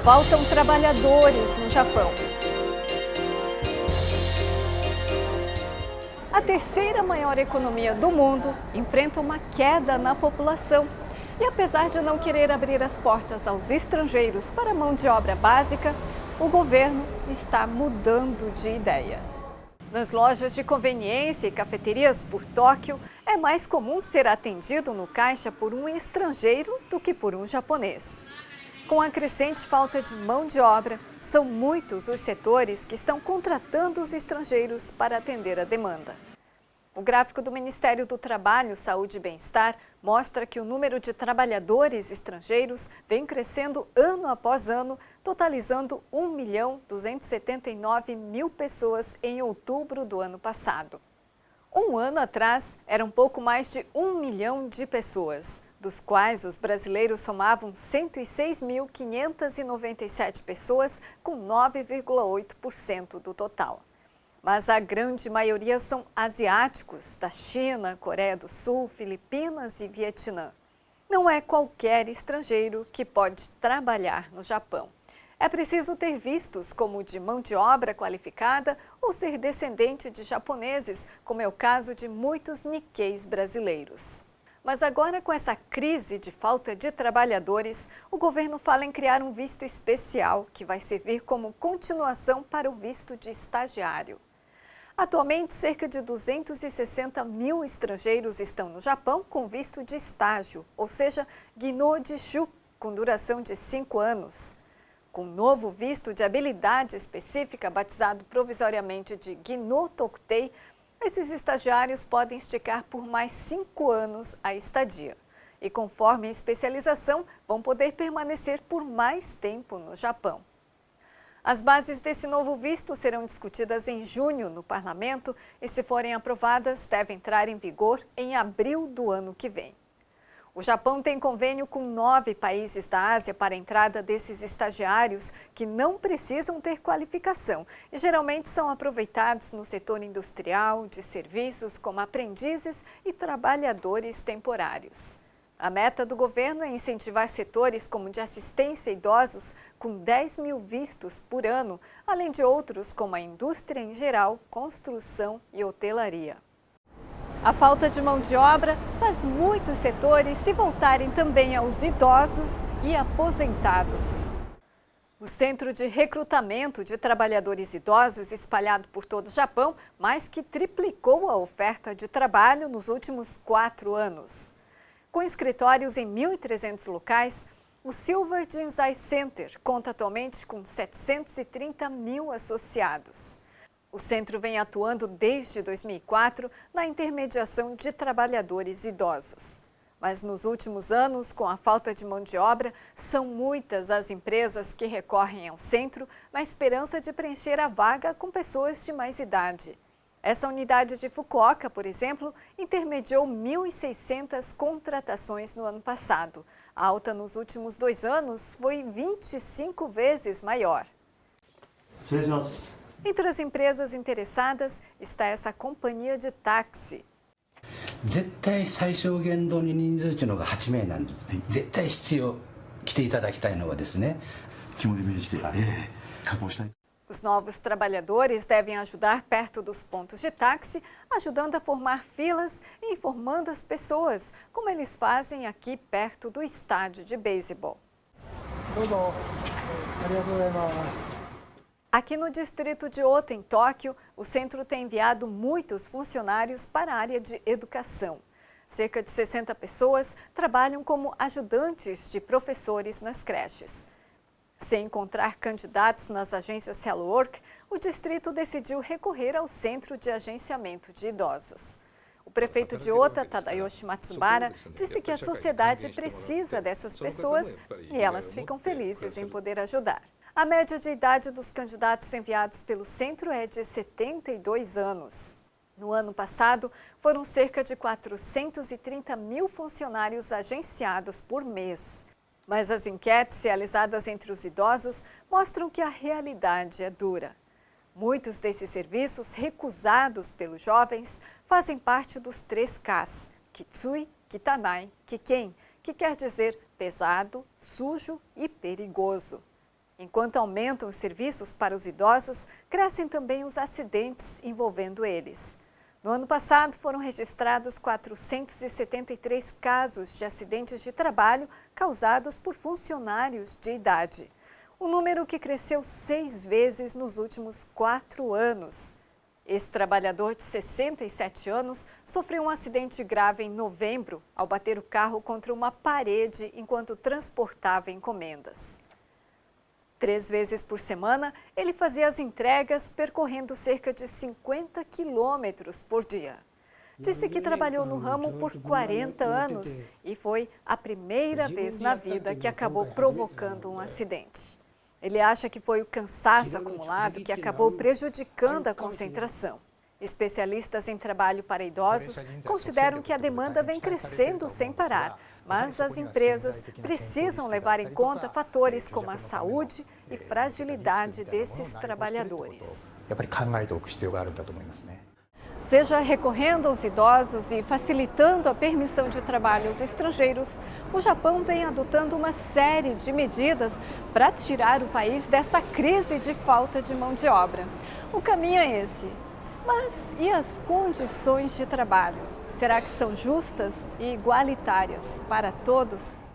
Faltam trabalhadores no Japão. A terceira maior economia do mundo enfrenta uma queda na população. E apesar de não querer abrir as portas aos estrangeiros para mão de obra básica, o governo está mudando de ideia. Nas lojas de conveniência e cafeterias por Tóquio, é mais comum ser atendido no caixa por um estrangeiro do que por um japonês. Com a crescente falta de mão de obra, são muitos os setores que estão contratando os estrangeiros para atender a demanda. O gráfico do Ministério do Trabalho, Saúde e Bem-Estar mostra que o número de trabalhadores estrangeiros vem crescendo ano após ano, totalizando 1.279.000 pessoas em outubro do ano passado. Um ano atrás, eram pouco mais de 1 milhão de pessoas, dos quais os brasileiros somavam 106.597 pessoas, com 9,8% do total. Mas a grande maioria são asiáticos, da China, Coreia do Sul, Filipinas e Vietnã. Não é qualquer estrangeiro que pode trabalhar no Japão. É preciso ter vistos como de mão de obra qualificada ou ser descendente de japoneses, como é o caso de muitos Nikkeis brasileiros. Mas agora, com essa crise de falta de trabalhadores, o governo fala em criar um visto especial que vai servir como continuação para o visto de estagiário. Atualmente, cerca de 260.000 estrangeiros estão no Japão com visto de estágio, ou seja, Ginno Jishu, com duração de 5 anos. Com o novo visto de habilidade específica, batizado provisoriamente de Ginno Tokutei, esses estagiários podem esticar por mais 5 anos a estadia. E conforme a especialização, vão poder permanecer por mais tempo no Japão. As bases desse novo visto serão discutidas em junho no Parlamento e, se forem aprovadas, devem entrar em vigor em abril do ano que vem. O Japão tem convênio com 9 países da Ásia para a entrada desses estagiários que não precisam ter qualificação e geralmente são aproveitados no setor industrial, de serviços, como aprendizes e trabalhadores temporários. A meta do governo é incentivar setores como de assistência a idosos com 10.000 vistos por ano, além de outros como a indústria em geral, construção e hotelaria. A falta de mão de obra faz muitos setores se voltarem também aos idosos e aposentados. O Centro de Recrutamento de Trabalhadores Idosos, espalhado por todo o Japão, mais que triplicou a oferta de trabalho nos últimos 4 anos. Com escritórios em 1.300 locais, o Silver Jinsai Center conta atualmente com 730.000 associados. O centro vem atuando desde 2004 na intermediação de trabalhadores idosos. Mas nos últimos anos, com a falta de mão de obra, são muitas as empresas que recorrem ao centro na esperança de preencher a vaga com pessoas de mais idade. Essa unidade de Fukuoka, por exemplo, intermediou 1.600 contratações no ano passado. A alta nos últimos 2 anos foi 25 vezes maior. Entre as empresas interessadas está essa companhia de táxi. 絶対最小限度に人数というのが8名なんです。絶対必要来ていただきたいのはですね。肝に銘じて確保したい。 Os novos trabalhadores devem ajudar perto dos pontos de táxi, ajudando a formar filas e informando as pessoas, como eles fazem aqui perto do estádio de beisebol. Aqui no distrito de Ota, em Tóquio, o centro tem enviado muitos funcionários para a área de educação. Cerca de 60 pessoas trabalham como ajudantes de professores nas creches. Sem encontrar candidatos nas agências Hello Work, o distrito decidiu recorrer ao Centro de Agenciamento de Idosos. O prefeito de Ota, Tadayoshi Matsubara, disse que a sociedade precisa dessas pessoas e elas ficam felizes em poder ajudar. A média de idade dos candidatos enviados pelo centro é de 72 anos. No ano passado, foram cerca de 430.000 funcionários agenciados por mês. Mas as enquetes realizadas entre os idosos mostram que a realidade é dura. Muitos desses serviços, recusados pelos jovens, fazem parte dos 3 Ks, Kitsui, Kitanai, Kiken, que quer dizer pesado, sujo e perigoso. Enquanto aumentam os serviços para os idosos, crescem também os acidentes envolvendo eles. No ano passado, foram registrados 473 casos de acidentes de trabalho causados por funcionários de idade. Um número que cresceu 6 vezes nos últimos 4 anos. Esse trabalhador de 67 anos sofreu um acidente grave em novembro ao bater o carro contra uma parede enquanto transportava encomendas. 3 vezes por semana, ele fazia as entregas percorrendo cerca de 50 quilômetros por dia. Disse que trabalhou no ramo por 40 anos e foi a primeira vez na vida que acabou provocando um acidente. Ele acha que foi o cansaço acumulado que acabou prejudicando a concentração. Especialistas em trabalho para idosos consideram que a demanda vem crescendo sem parar, mas as empresas precisam levar em conta fatores como a saúde e fragilidade desses trabalhadores. Seja recorrendo aos idosos e facilitando a permissão de trabalho aos estrangeiros, o Japão vem adotando uma série de medidas para tirar o país dessa crise de falta de mão de obra. O caminho é esse. Mas e as condições de trabalho? Será que são justas e igualitárias para todos?